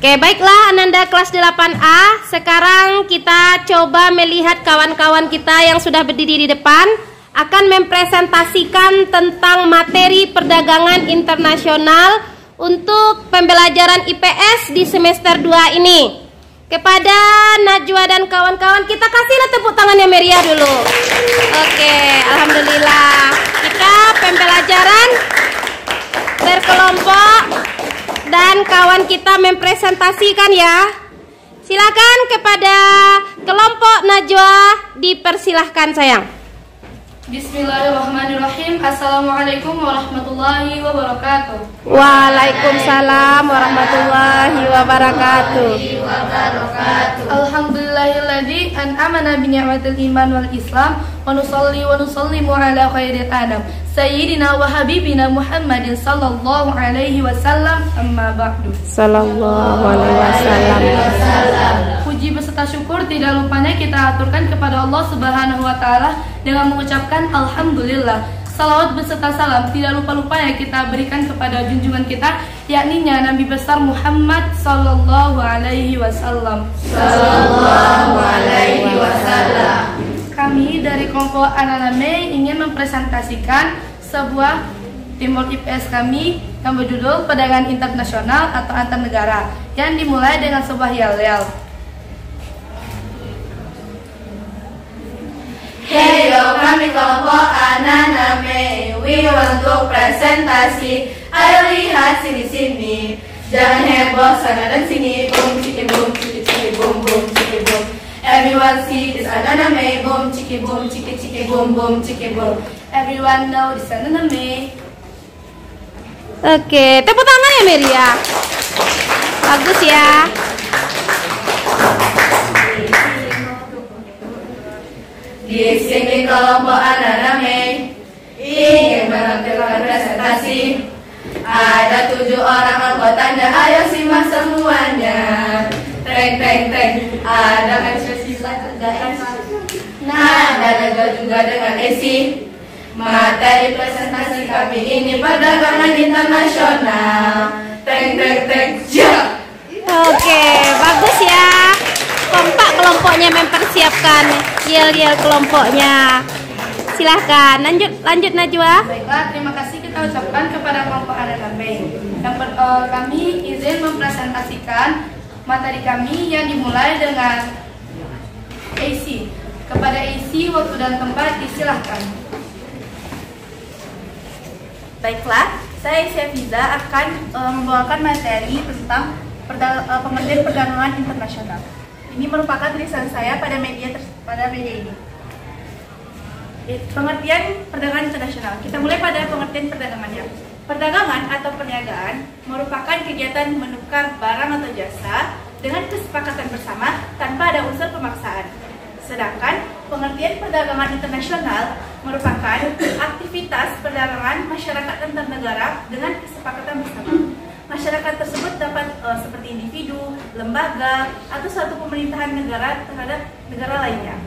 Oke, baiklah Ananda kelas 8A. Sekarang kita coba melihat kawan-kawan kita yang sudah berdiri di depan akan mempresentasikan tentang materi perdagangan internasional untuk pembelajaran IPS di semester 2 ini. Kepada Najwa dan kawan-kawan, kita kasihlah tepuk tangan yang meriah dulu. Oke, alhamdulillah. Kita pembelajaran berkelompok dan kawan kita mempresentasikan ya. Silakan kepada kelompok Najwa, dipersilahkan sayang. Bismillahirrahmanirrahim. Assalamualaikum warahmatullahi wabarakatuh. Waalaikumsalam warahmatullahi wabarakatuh. Alhamdulillahilladzi an'amana bi ni'matil iman wal islam wa nusalli wa nusallimu ala khairil anam sayyidina wa habibina Muhammadin sallallahu alaihi wasallam, amma ba'du. Sallallahu alaihi wasallam. Puji beserta syukur tidak lupanya kita aturkan kepada Allah Subhanahu wa taala dengan mengucapkan alhamdulillah. Salawat beserta salam tidak lupa-lupanya kita berikan kepada junjungan kita, yakni Nabi besar Muhammad sallallahu alaihi wasallam. Sallallahu alaihi wasallam. Kami dari kelompok Ananame ingin mempresentasikan sebuah timur IPS kami yang berjudul Perdagangan Internasional atau Antar Negara, yang dimulai dengan sebuah yel-yel. Heyo, kami kelompok Ananame, we want to presentasi. Ayo lihat sini-sini, jangan heboh sana dan sini. Boom ciki boom ciki ciki boom boom ciki boom. Everyone see this Ananame, boom ciki boom ciki ciki boom boom ciki boom. Everyone know this Ananame. Oke, tepuk tangan ya meriah. Bagus ya. Di sini kelompok Ananame ingin menampilkan presentasi. Ada 7 orang anggotanya, ayo simak semuanya. Treng treng treng. Ada exercise, ada nah, ada juga dengan isi. Materi presentasi kami ini perdagangan internasional. Treng treng treng. Oke, bagus ya. Kompak kelompoknya mempersiapkan yel-yel kelompoknya. Silahkan lanjut Najwa. Baiklah, terima kasih kita ucapkan kepada kelompok Ananame. Kami izin mempresentasikan materi kami yang dimulai dengan AC. Kepada AC, waktu dan tempat disilahkan. Baiklah, saya Syafiza akan membawakan materi tentang pengertian perdagangan internasional. Ini merupakan tulisan saya pada media ini. Pengertian perdagangan internasional. Kita mulai pada pengertian perdagangannya. Perdagangan atau perniagaan merupakan kegiatan menukar barang atau jasa dengan kesepakatan bersama tanpa ada unsur pemaksaan. Sedangkan pengertian perdagangan internasional merupakan aktivitas perdagangan masyarakat antar negara dengan kesepakatan bersama. Masyarakat tersebut dapat seperti individu, lembaga, atau suatu pemerintahan negara terhadap negara lainnya.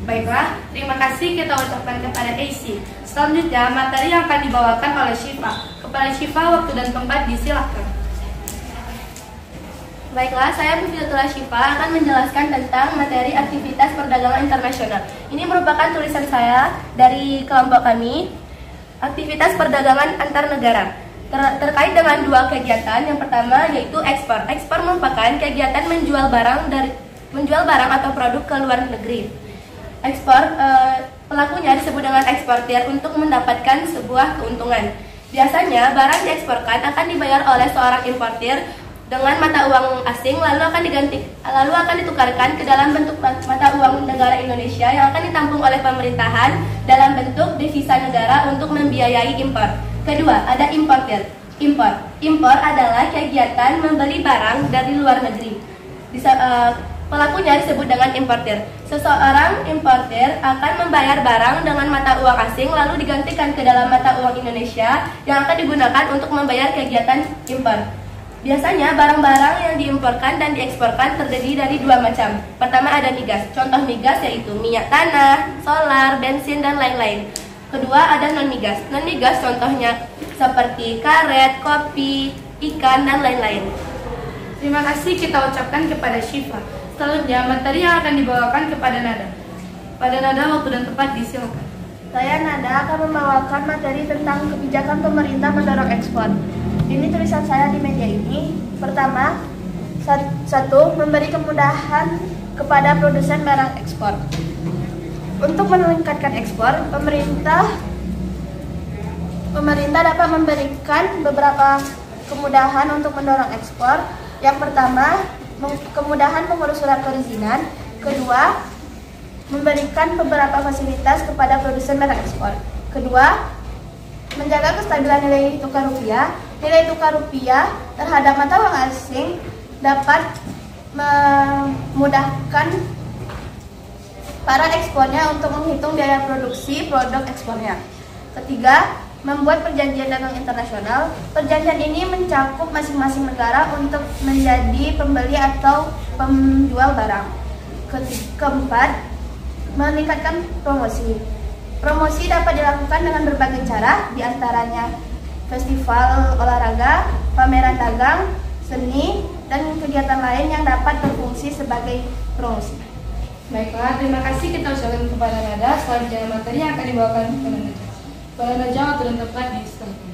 Baiklah, terima kasih kita ucapkan kepada AC. Selanjutnya, materi yang akan dibawakan oleh Syifa. Kepada Syifa, waktu dan tempat disilahkan. Baiklah, saya Mufidatullah Syifa akan menjelaskan tentang materi aktivitas perdagangan internasional. Ini merupakan tulisan saya dari kelompok kami, aktivitas perdagangan antar negara. Terkait dengan 2 kegiatan, yang pertama yaitu ekspor. Ekspor merupakan kegiatan menjual barang atau produk ke luar negeri. Ekspor pelakunya disebut dengan eksportir untuk mendapatkan sebuah keuntungan. Biasanya barang dieksporkan akan dibayar oleh seorang importir dengan mata uang asing, lalu akan ditukarkan ke dalam bentuk mata uang negara Indonesia yang akan ditampung oleh pemerintahan dalam bentuk devisa negara untuk membiayai impor. Kedua, ada importir. Impor adalah kegiatan membeli barang dari luar negeri. Pelakunya disebut dengan importir. Seseorang importir akan membayar barang dengan mata uang asing lalu digantikan ke dalam mata uang Indonesia yang akan digunakan untuk membayar kegiatan impor. Biasanya barang-barang yang diimporkan dan dieksporkan terdiri dari 2 macam. Pertama ada migas. Contoh migas yaitu minyak tanah, solar, bensin, dan lain-lain. Kedua ada non-migas. Non-migas contohnya seperti karet, kopi, ikan, dan lain-lain. Terima kasih kita ucapkan kepada Syifa. Selanjutnya materi yang akan dibawakan kepada Nada. Pada Nada, waktu dan tempat disilakan. Saya Nada akan membawakan materi tentang kebijakan pemerintah mendorong ekspor. Ini tulisan saya di media ini. Pertama, satu, memberi kemudahan kepada produsen barang ekspor. Untuk meningkatkan ekspor, pemerintah dapat memberikan beberapa kemudahan untuk mendorong ekspor. Yang pertama, kemudahan mengurus surat perizinan. Kedua, memberikan beberapa fasilitas kepada produsen barang ekspor. Kedua, menjaga kestabilan nilai tukar rupiah. Nilai tukar rupiah terhadap mata uang asing dapat memudahkan para ekspornya untuk menghitung biaya produksi produk ekspornya. Ketiga, membuat perjanjian dagang internasional. Perjanjian ini mencakup masing-masing negara untuk menjadi pembeli atau penjual barang. Keempat, meningkatkan promosi. Promosi dapat dilakukan dengan berbagai cara, diantaranya festival olahraga, pameran dagang, seni, dan kegiatan lain yang dapat berfungsi sebagai promosi. Baiklah, terima kasih kita ucapkan kepada Nada. Selanjutnya materi yang akan dibawakan kepada Najwa. Pada Najwa, waktu dan tempat disilakan.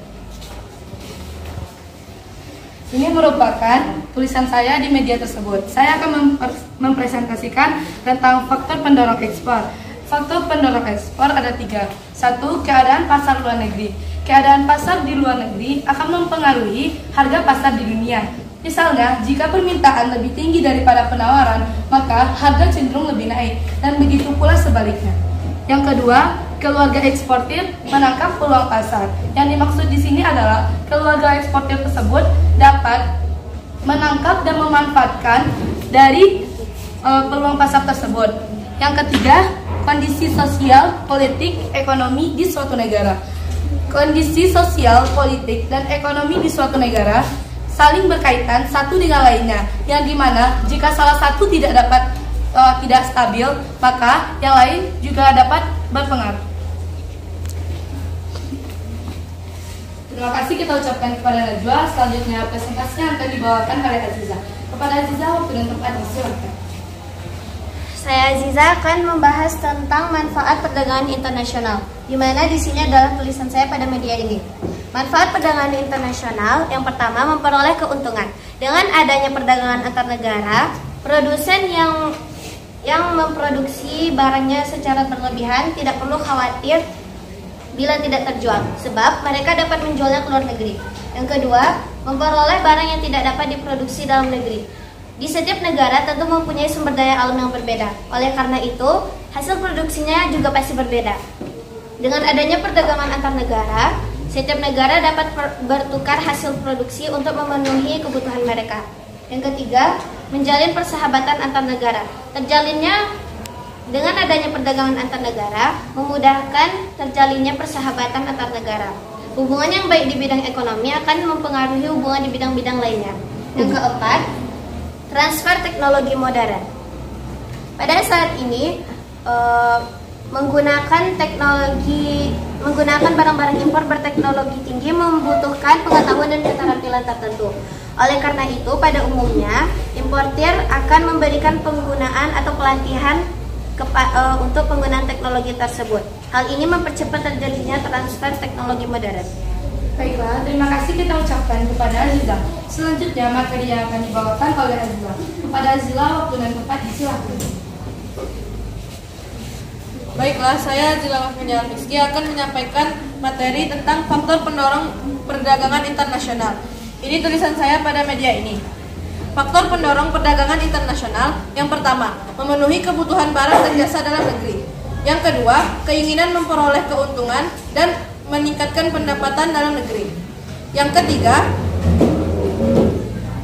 Ini merupakan tulisan saya di media tersebut. Saya akan mempresentasikan tentang faktor pendorong ekspor. Faktor pendorong ekspor ada 3. 1. Keadaan pasar luar negeri. Keadaan pasar di luar negeri akan mempengaruhi harga pasar di dunia. Misalnya, jika permintaan lebih tinggi daripada penawaran, maka harga cenderung lebih naik, dan begitu pula sebaliknya. Yang kedua, keluarga eksportir menangkap peluang pasar. Yang dimaksud di sini adalah keluarga eksportir tersebut dapat menangkap dan memanfaatkan dari peluang pasar tersebut. Yang ketiga, kondisi sosial, politik, ekonomi di suatu negara. Kondisi sosial, politik, dan ekonomi di suatu negara saling berkaitan satu dengan lainnya, yang dimana jika salah satu tidak stabil, maka yang lain juga dapat berpengaruh. Terima kasih kita ucapkan kepada Najwa. Selanjutnya presentasinya akan dibawakan oleh Aziza. Kepada Aziza, waktu dan tempat disilakan. Saya Aziza akan membahas tentang manfaat perdagangan internasional, di mana di sini adalah tulisan saya pada media ini. Manfaat perdagangan internasional yang pertama, memperoleh keuntungan. Dengan adanya perdagangan antar negara, produsen yang memproduksi barangnya secara berlebihan tidak perlu khawatir bila tidak terjual, sebab mereka dapat menjualnya ke luar negeri. Yang kedua, memperoleh barang yang tidak dapat diproduksi dalam negeri. Di setiap negara tentu mempunyai sumber daya alam yang berbeda. Oleh karena itu, hasil produksinya juga pasti berbeda. Dengan adanya perdagangan antar negara, setiap negara dapat bertukar hasil produksi untuk memenuhi kebutuhan mereka. Yang ketiga, menjalin persahabatan antar negara. Terjalinnya dengan adanya perdagangan antar negara, memudahkan terjalinnya persahabatan antar negara. Hubungan yang baik di bidang ekonomi akan mempengaruhi hubungan di bidang-bidang lainnya. Yang keempat, transfer teknologi modern. Pada saat ini, menggunakan barang-barang impor berteknologi tinggi membutuhkan pengetahuan dan keterampilan tertentu. Oleh karena itu, pada umumnya importir akan memberikan penggunaan atau pelatihan untuk penggunaan teknologi tersebut. Hal ini mempercepat terjadinya transfer teknologi modern. Baiklah, terima kasih kita ucapkan kepada Aziza. Selanjutnya materi yang akan dibawakan oleh Aziza. Kepada Aziza, waktu dan tempat disilakan. Baiklah, saya Zila Mahfudja Al-Miski akan menyampaikan materi tentang faktor pendorong perdagangan internasional. Ini tulisan saya pada media ini. Faktor pendorong perdagangan internasional yang pertama, memenuhi kebutuhan barang dan jasa dalam negeri. Yang kedua, keinginan memperoleh keuntungan dan meningkatkan pendapatan dalam negeri. Yang ketiga,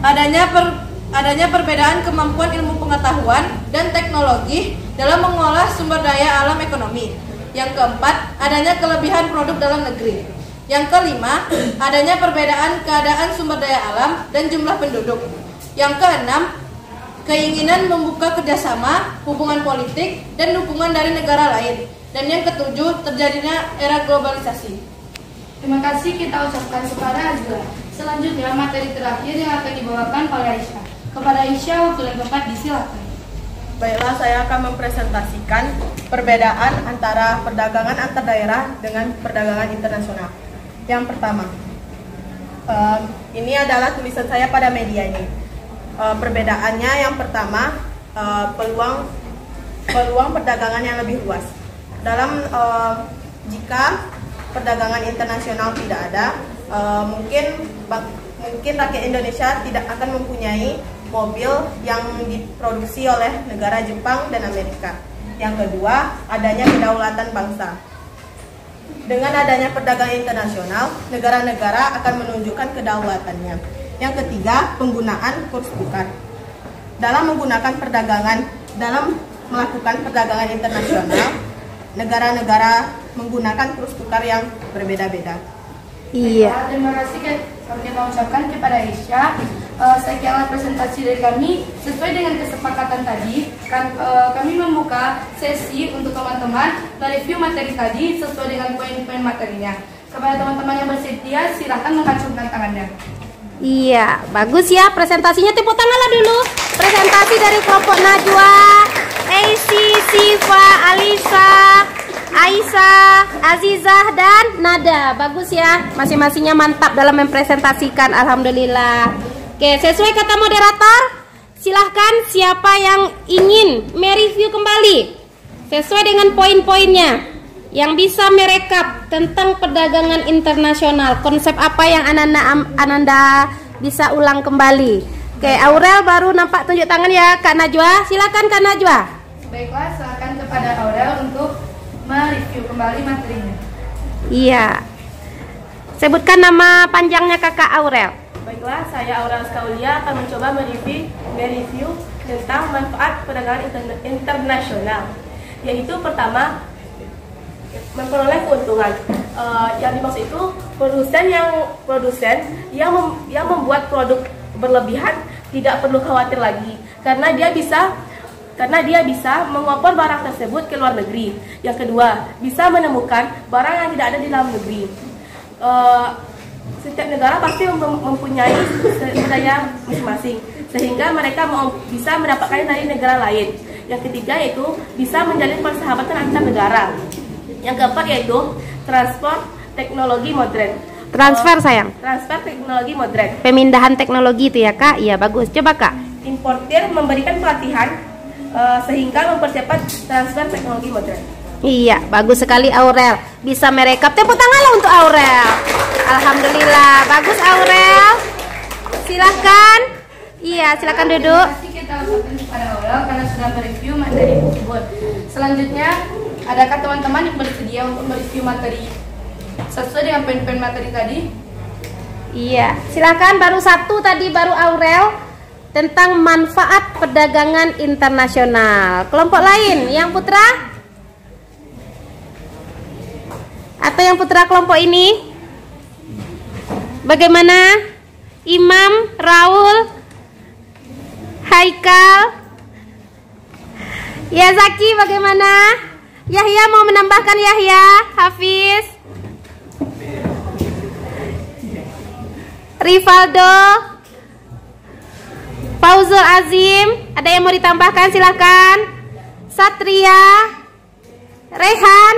adanya perbedaan kemampuan ilmu pengetahuan dan teknologi dalam mengolah sumber daya alam ekonomi. Yang keempat, adanya kelebihan produk dalam negeri. Yang kelima, adanya perbedaan keadaan sumber daya alam dan jumlah penduduk. Yang keenam, keinginan membuka kerjasama, hubungan politik, dan dukungan dari negara lain. Dan yang ketujuh, terjadinya era globalisasi. Terima kasih kita ucapkan kepada Azla. Selanjutnya materi terakhir yang akan dibawakan oleh Aisyah. Kepada Aisyah, waktu yang tepat disilakan. Baiklah, saya akan mempresentasikan perbedaan antara perdagangan antar daerah dengan perdagangan internasional. Yang pertama, ini adalah tulisan saya pada media ini. Perbedaannya yang pertama, peluang perdagangan yang lebih luas. Jika perdagangan internasional tidak ada, mungkin rakyat Indonesia tidak akan mempunyai mobil yang diproduksi oleh negara Jepang dan Amerika. Yang kedua, adanya kedaulatan bangsa. Dengan adanya perdagangan internasional, negara-negara akan menunjukkan kedaulatannya. Yang ketiga, penggunaan kurs tukar. Dalam melakukan perdagangan internasional, negara-negara menggunakan kurs tukar yang berbeda-beda. Iya. Terima kasih kita ucapkan kepada Aisyah. Sekianlah presentasi dari kami. Sesuai dengan kesepakatan tadi, kami membuka sesi untuk teman-teman mereview materi tadi sesuai dengan poin-poin materinya. Kepada teman-teman yang bersedia, silahkan mengacungkan tangannya. Iya, bagus ya presentasinya. Tepuk tanganlah dulu. Presentasi dari kelompok Najwa, Aisy, Siva, Alisa, Aisyah, Azizah, dan Nada. Bagus ya, masing-masingnya mantap dalam mempresentasikan. Alhamdulillah. Oke, sesuai kata moderator, silahkan siapa yang ingin mereview kembali sesuai dengan poin-poinnya, yang bisa merekap tentang perdagangan internasional, konsep apa yang Ananda bisa ulang kembali. Oke, Aurel baru nampak tunjuk tangan ya, Kak Najwa. Silakan Kak Najwa. Baiklah, silakan kepada Aurel untuk mereview kembali materinya. Iya. Sebutkan nama panjangnya Kakak Aurel. Baiklah, saya Aurel Skaulia akan mencoba mereview tentang manfaat perdagangan internasional. Yaitu pertama, memperoleh keuntungan. Yang dimaksud itu produsen yang membuat produk berlebihan tidak perlu khawatir lagi karena dia bisa mengopor barang tersebut ke luar negeri. Yang kedua, bisa menemukan barang yang tidak ada di dalam negeri. Setiap negara pasti mempunyai budaya masing-masing, sehingga mereka bisa mendapatkan dari negara lain. Yang ketiga yaitu bisa menjalin persahabatan antar negara. Yang keempat yaitu transfer teknologi modern. Transfer sayang. Transfer teknologi modern. Pemindahan teknologi itu ya Kak? Iya bagus. Coba Kak. Importir memberikan pelatihan sehingga mempercepat transfer teknologi modern. Iya, bagus sekali Aurel. Bisa merekap. Tepuk tanganlah untuk Aurel. Alhamdulillah, bagus Aurel. Silahkan. Iya, silakan duduk. Terima kasih kita ucapkan kepada Aurel karena sudah mereview materi tersebut. Selanjutnya, adakah teman-teman yang bersedia untuk mereview materi sesuai dengan poin-poin materi tadi? Iya, silakan. Baru satu tadi, baru Aurel tentang manfaat perdagangan internasional. Kelompok lain, yang putra? Atau yang putra kelompok ini? Bagaimana? Imam, Raul, Haikal, ya Zaki bagaimana? Yahya mau menambahkan Yahya, Hafiz, Rivaldo, Fauzul Azim, ada yang mau ditambahkan silahkan. Satria, Rehan,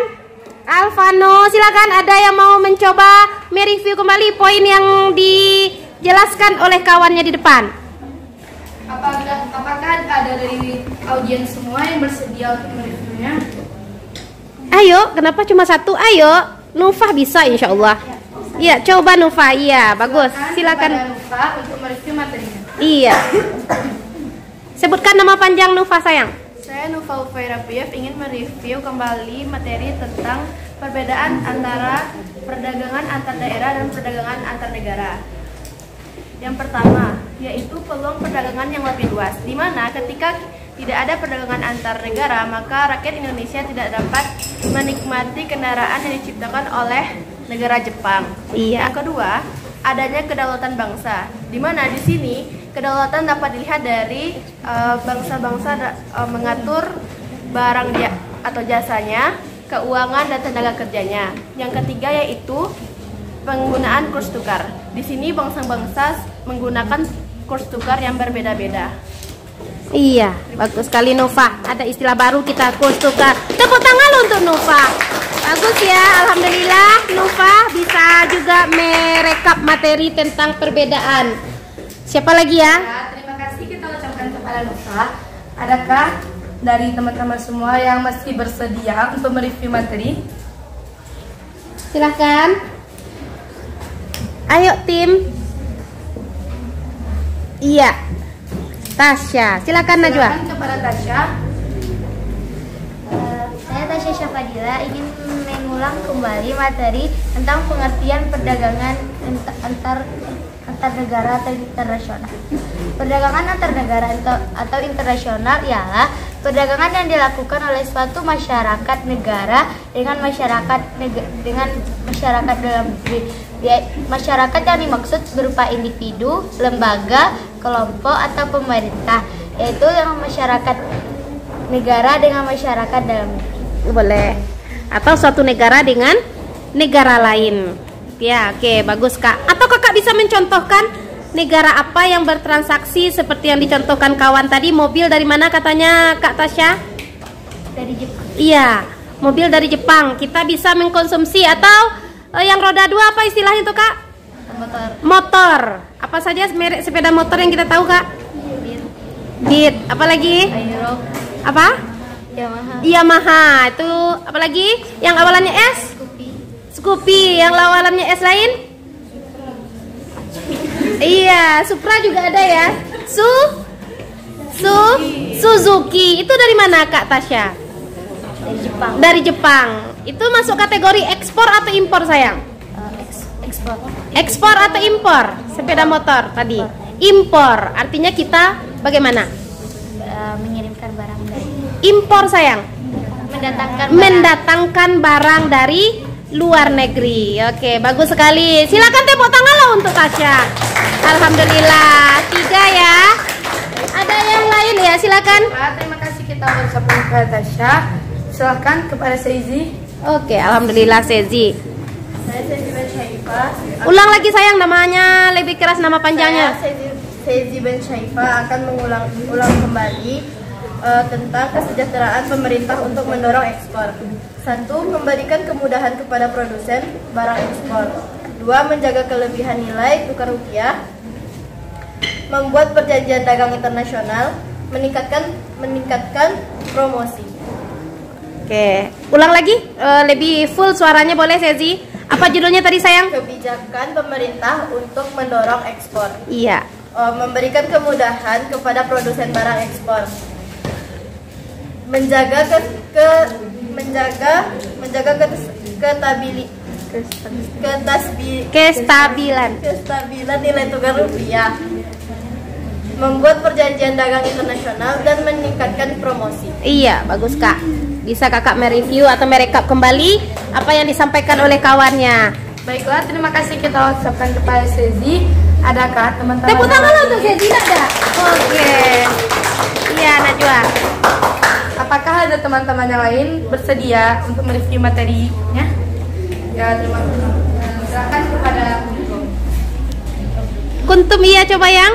Alvano, silakan ada yang mau mencoba mereview kembali poin yang dijelaskan oleh kawannya di depan. Apakah ada dari audiens semua yang bersedia untuk mereviewnya? Ayo, kenapa cuma satu? Ayo, Nufah bisa insya Allah. Iya, coba Nufah, iya bagus. Silakan Nufah untuk mereview materinya. Iya. Sebutkan nama panjang Nufah sayang. Saya Nufa Ufaira Piev ingin mereview kembali materi tentang perbedaan antara perdagangan antar daerah dan perdagangan antar negara. Yang pertama, yaitu peluang perdagangan yang lebih luas, di mana ketika tidak ada perdagangan antar negara, maka rakyat Indonesia tidak dapat menikmati kendaraan yang diciptakan oleh negara Jepang. Iya. Yang kedua, adanya kedaulatan bangsa, di mana di sini kedaulatan dapat dilihat dari bangsa-bangsa mengatur barang atau jasanya, keuangan dan tenaga kerjanya. Yang ketiga yaitu penggunaan kurs tukar. Di sini bangsa-bangsa menggunakan kurs tukar yang berbeda-beda. Iya, bagus sekali Nova. Ada istilah baru kita, kurs tukar. Tepuk tangan untuk Nova. Bagus ya, alhamdulillah Nova bisa juga merekap materi tentang perbedaan. Siapa lagi ya? Terima kasih kita ucapkan kepada Nova. Adakah dari teman-teman semua yang masih bersedia untuk mereview materi? Silahkan. Ayo tim. Iya. Tasya, silakan Najwa. Silakan kepada Tasya. Saya Tasya Syafadila ingin mengulang kembali materi tentang pengertian perdagangan antar negara atau internasional. Perdagangan antar negara atau internasional ialah perdagangan yang dilakukan oleh suatu masyarakat negara dengan masyarakat dalam negeri. Masyarakat yang dimaksud berupa individu, lembaga, kelompok atau pemerintah, yaitu yang masyarakat negara dengan masyarakat dalam negeri. Boleh. Atau suatu negara dengan negara lain. Ya, oke, bagus Kak. Atau Kakak bisa mencontohkan negara apa yang bertransaksi seperti yang dicontohkan kawan tadi? Mobil dari mana katanya Kak Tasya? Dari Jepang. Iya, mobil dari Jepang. Kita bisa mengkonsumsi atau yang roda 2 apa istilahnya itu Kak? Motor. Apa saja merek sepeda motor yang kita tahu Kak? Beat. Apa lagi? Aero. Apa? Yamaha. Itu apa lagi? Yang awalannya S? Scoopy. Yang awalannya S lain? Iya, Supra juga ada ya. Suzuki. Itu dari mana Kak Tasya? Dari Jepang. Dari Jepang. Itu masuk kategori ekspor atau impor sayang? Ekspor. Ekspor atau impor? Sepeda motor tadi. Impor. Artinya kita bagaimana? Mengirimkan barang dari. Impor sayang. Mendatangkan Barang dari luar negeri. Oke, bagus sekali. Silakan tepuk tangan lah untuk Tasya. Alhamdulillah. 3 ya. Ada yang lain ya? Silakan. Terima kasih kita ucapkan kepada Tasya. Silakan kepada Seizi. Oke, alhamdulillah Sezi. Saya Sezi Ben Syaifa. Ulang lagi sayang, namanya lebih keras nama panjangnya. Sezi Ben Syaifa akan mengulang kembali tentang kesejahteraan pemerintah untuk mendorong ekspor. 1. Memberikan kemudahan kepada produsen barang ekspor. 2. Menjaga kelebihan nilai tukar rupiah. Membuat perjanjian dagang internasional. Meningkatkan promosi. Oke, ulang lagi, lebih full suaranya boleh Sezi. Apa judulnya tadi sayang? Kebijakan pemerintah untuk mendorong ekspor. Iya. Memberikan kemudahan kepada produsen barang ekspor. Kestabilan nilai tukar rupiah. Membuat perjanjian dagang internasional dan meningkatkan promosi. Iya, bagus Kak. Bisa Kakak mereview atau merekap kembali apa yang disampaikan oleh kawannya. Baiklah, terima kasih kita ucapkan kepada Sezi. Adakah teman-teman? Tepuk tangan untuk Sezi ada. Oke. Iya, Najwa. Apakah ada teman-teman yang lain bersedia untuk mereview materinya? Ya, terima kasih. Silakan kepada Kuntum iya coba yang?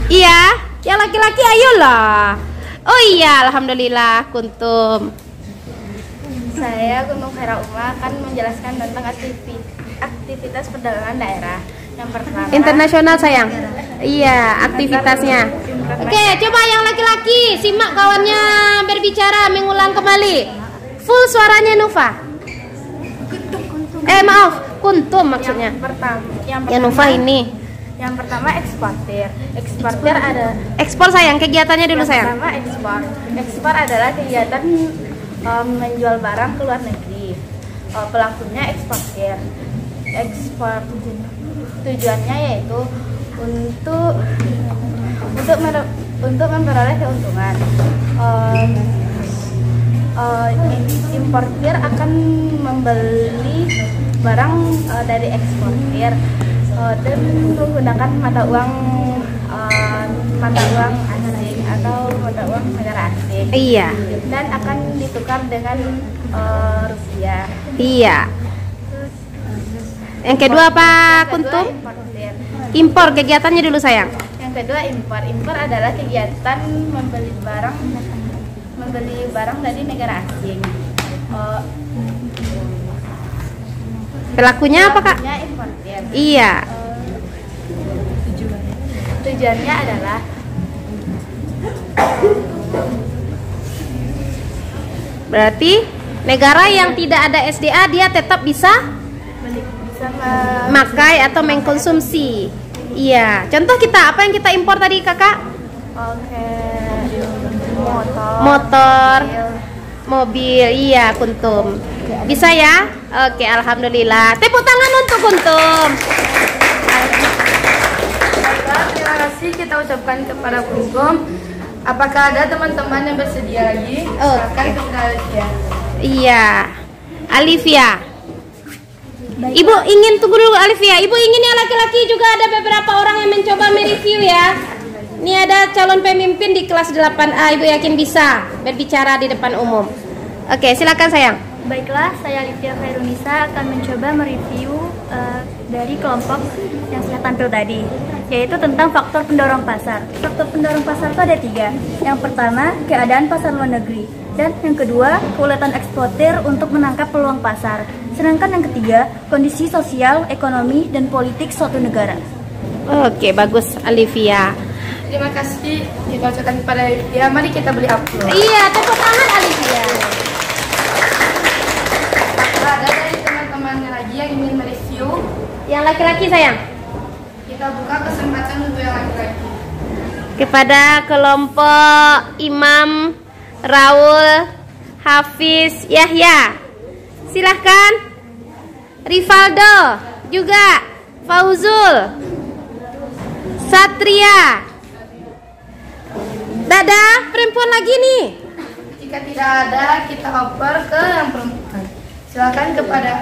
Iya, yang laki-laki ayolah. Oh iya, alhamdulillah Kuntum. Saya Gunung Hera Uma akan menjelaskan tentang aktivitas perdagangan daerah. Yang pertama, Internasional sayang. Iya, aktivitasnya. Oke, coba yang laki-laki simak kawannya berbicara, mengulang kembali. Full suaranya Nova. Maaf, Kuntum maksudnya. Yang Nova ini. Yang pertama eksportir. Eksportir ada. Ekspor sayang, kegiatannya dulu Yang sayang. pertama ekspor. Ekspor adalah kegiatan menjual barang ke luar negeri. Pelakunya eksportir. Ekspor tujuannya yaitu untuk memperoleh keuntungan. Importir akan membeli barang dari eksportir dan menggunakan mata uang asing atau mata uang negara asing. Iya. Dan akan ditukar dengan rupiah. Iya. Yang kedua apa Yang kedua, Kuntum? importir. Impor kegiatannya dulu sayang. Yang kedua impor. Impor adalah kegiatan membeli barang dari negara asing. Pelakunya apa kak? Pelakunya importir. Iya. Tujuannya adalah Berarti negara yang tidak ada SDA dia tetap bisa memakai atau mengkonsumsi. Iya. Contoh kita apa yang kita impor tadi kakak? Motor, mobil. Iya, Kuntum. Bisa ya? Oke, alhamdulillah. Tepuk tangan untuk Kuntum. Terima kasih kita ucapkan kepada Kuntum. Apakah ada teman-teman yang bersedia lagi? Silakan kepada Alifia. Iya, Alifia. Ibu ingin tunggu dulu Alifia. Ibu ingin yang laki-laki juga ada beberapa orang yang mencoba mereview ya. Ini ada calon pemimpin di kelas 8A. Ibu yakin bisa berbicara di depan umum. Oke, silakan sayang. Baiklah, saya Alifia Khairunisa akan mencoba mereview dari kelompok yang saya tampil tadi, yaitu tentang faktor pendorong pasar. Faktor pendorong pasar itu ada 3. Yang pertama, keadaan pasar luar negeri. Dan yang kedua, keuletan eksportir untuk menangkap peluang pasar. Sedangkan yang ketiga, kondisi sosial, ekonomi, dan politik suatu negara. Oke, bagus Alifia. Terima kasih kita ucapkan kepada Alifia. Mari kita beri aplaus. Iya, tepuk tangan Alifia. Ada dari teman-teman lagi yang ingin mereview? Yang laki-laki sayang. Kita buka kesempatan untuk yang laki-laki. Kepada kelompok Imam, Raul, Hafiz, Yahya. Silahkan. Rivaldo juga, Fauzul, Satria. Dada, perempuan lagi nih. Jika tidak ada, kita oper ke yang perempuan. Silakan kepada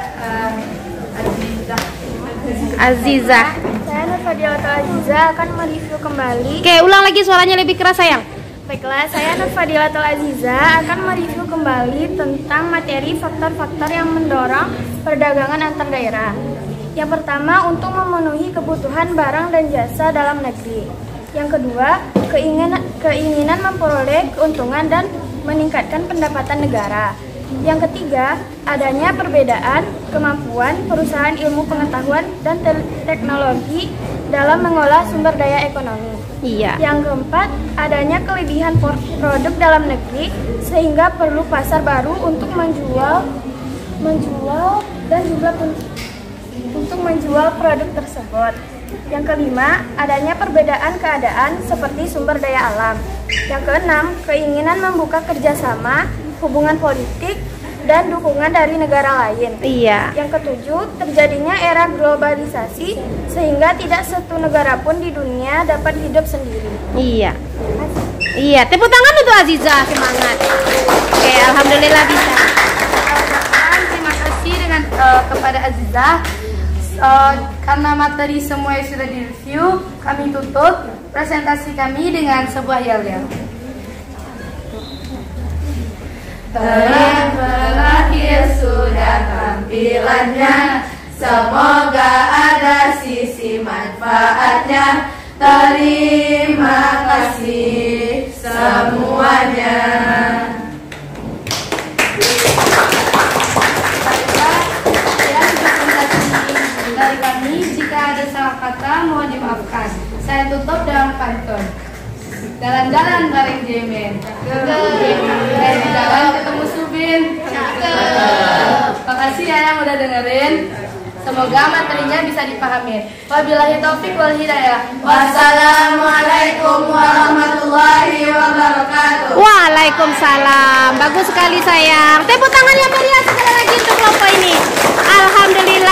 Azizah. Saya Nurfadilatul Aziza akan mereview kembali. Oke, ulang lagi suaranya lebih keras sayang. Baiklah, saya Nurfadilatul Aziza akan mereview kembali tentang materi faktor-faktor yang mendorong perdagangan antar daerah. Yang pertama, untuk memenuhi kebutuhan barang dan jasa dalam negeri. Yang kedua, keinginan memperoleh keuntungan dan meningkatkan pendapatan negara. Yang ketiga, adanya perbedaan kemampuan perusahaan ilmu pengetahuan dan teknologi dalam mengolah sumber daya ekonomi. Iya. Yang keempat, adanya kelebihan produk dalam negeri sehingga perlu pasar baru untuk menjual dan juga untuk menjual produk tersebut. Yang kelima, adanya perbedaan keadaan seperti sumber daya alam. Yang keenam, keinginan membuka kerjasama, hubungan politik, dan dukungan dari negara lain. Iya. Yang ketujuh, terjadinya era globalisasi sehingga tidak satu negara pun di dunia dapat hidup sendiri. Iya. Iya, tepuk tangan untuk Aziza, semangat. Oke, alhamdulillah bisa. Terima kasih dengan kepada Aziza. Karena materi semua sudah direview, kami tutup presentasi kami dengan sebuah yel-yel. Terakhir sudah tampilannya, semoga ada sisi manfaatnya. Terima kasih semuanya. Dari kami, jika ada salah kata mohon dimaafkan. Saya tutup dengan pantun. Jalan-jalan bareng Jemen. Dari jalan ketemu Subin. Makasih ya yang udah dengerin. Semoga materinya bisa dipahami. Wabillahi taufik wal hidayah. Wassalamualaikum warahmatullahi wabarakatuh. Waalaikumsalam. Bagus sekali sayang. Tepuk tangan yang meriah sekali lagi untuk kelompok ini. Alhamdulillah.